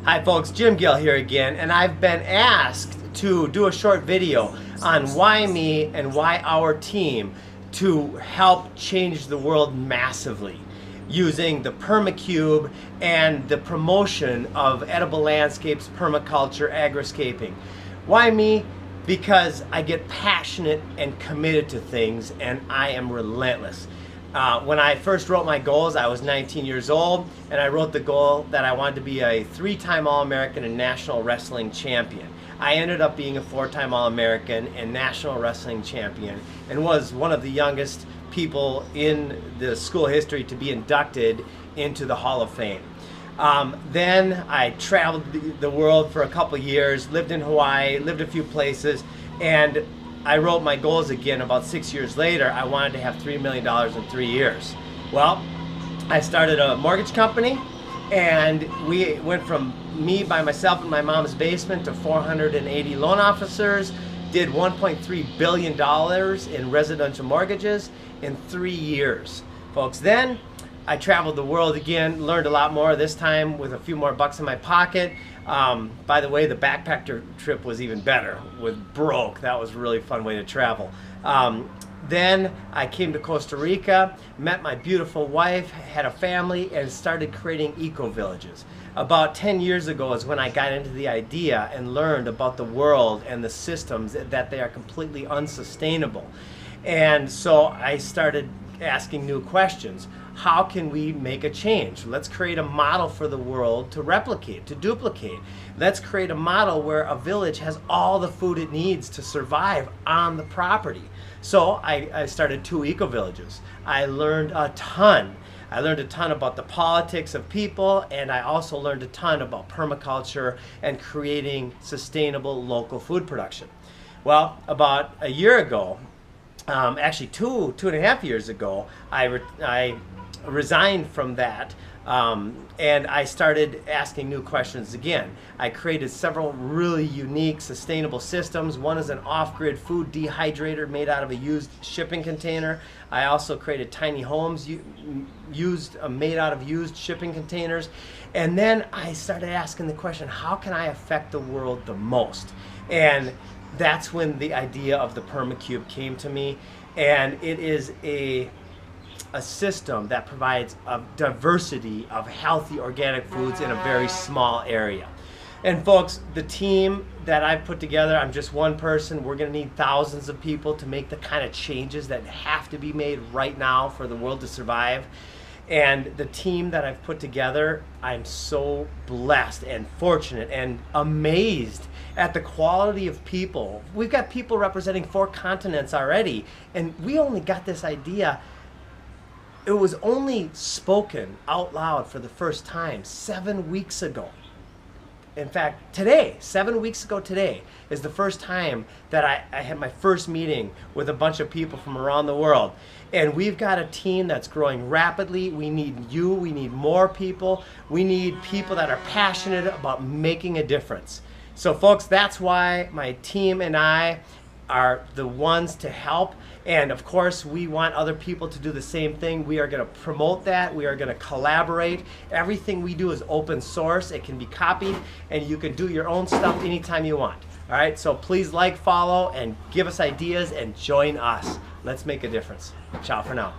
Hi folks, Gale here again, and I've been asked to do a short video on why me and why our team to help change the world massively using the Permacube and the promotion of edible landscapes, permaculture, agriscaping. Why me? Because I get passionate and committed to things, and I am relentless. When I first wrote my goals, I was 19 years old, and I wrote the goal that I wanted to be a 3-time All-American and National Wrestling Champion. I ended up being a 4-time All-American and National Wrestling Champion, and was one of the youngest people in the school history to be inducted into the Hall of Fame. Then I traveled the world for a couple years, lived in Hawaii, lived a few places, and I wrote my goals again about 6 years later. I wanted to have $3 million in 3 years. Well, I started a mortgage company, and we went from me by myself in my mom's basement to 480 loan officers, did $1.3 billion in residential mortgages in 3 years. Folks, then I traveled the world again, learned a lot more, this time with a few more bucks in my pocket. By the way, the backpacker trip was even better with broke. That was a really fun way to travel. Then I came to Costa Rica, met my beautiful wife, had a family, and started creating eco-villages. About 10 years ago is when I got into the idea and learned about the world and the systems, that they are completely unsustainable. And so I started asking new questions. How can we make a change? Let's create a model for the world to replicate, to duplicate. Let's create a model where a village has all the food it needs to survive on the property. So I started 2 eco-villages. I learned a ton. I learned a ton about the politics of people, and I also learned a ton about permaculture and creating sustainable local food production. Well, about a year ago, actually two and a half years ago, I resigned from that, and I started asking new questions again. I created several really unique sustainable systems. One is an off-grid food dehydrator made out of a used shipping container. I also created tiny homes made out of used shipping containers. And then I started asking the question, how can I affect the world the most? And that's when the idea of the Permacube came to me, and it is a system that provides a diversity of healthy organic foods in a very small area. And folks, the team that I've put together, I'm just one person. We're going to need thousands of people to make the kind of changes that have to be made right now for the world to survive. And the team that I've put together, I'm so blessed and fortunate and amazed at the quality of people. We've got people representing 4 continents already, and we only got this idea. It was only spoken out loud for the first time 7 weeks ago. In fact, today, 7 weeks ago today, is the first time that I had my first meeting with a bunch of people from around the world. And we've got a team that's growing rapidly. We need you, we need more people. We need people that are passionate about making a difference. So folks, that's why my team and I are the ones to help. And of course, we want other people to do the same thing. We are going to promote that. We are going to collaborate. Everything we do is open source. It can be copied, and you can do your own stuff anytime you want. All right, so please like, follow, and give us ideas, and join us. Let's make a difference. Ciao for now.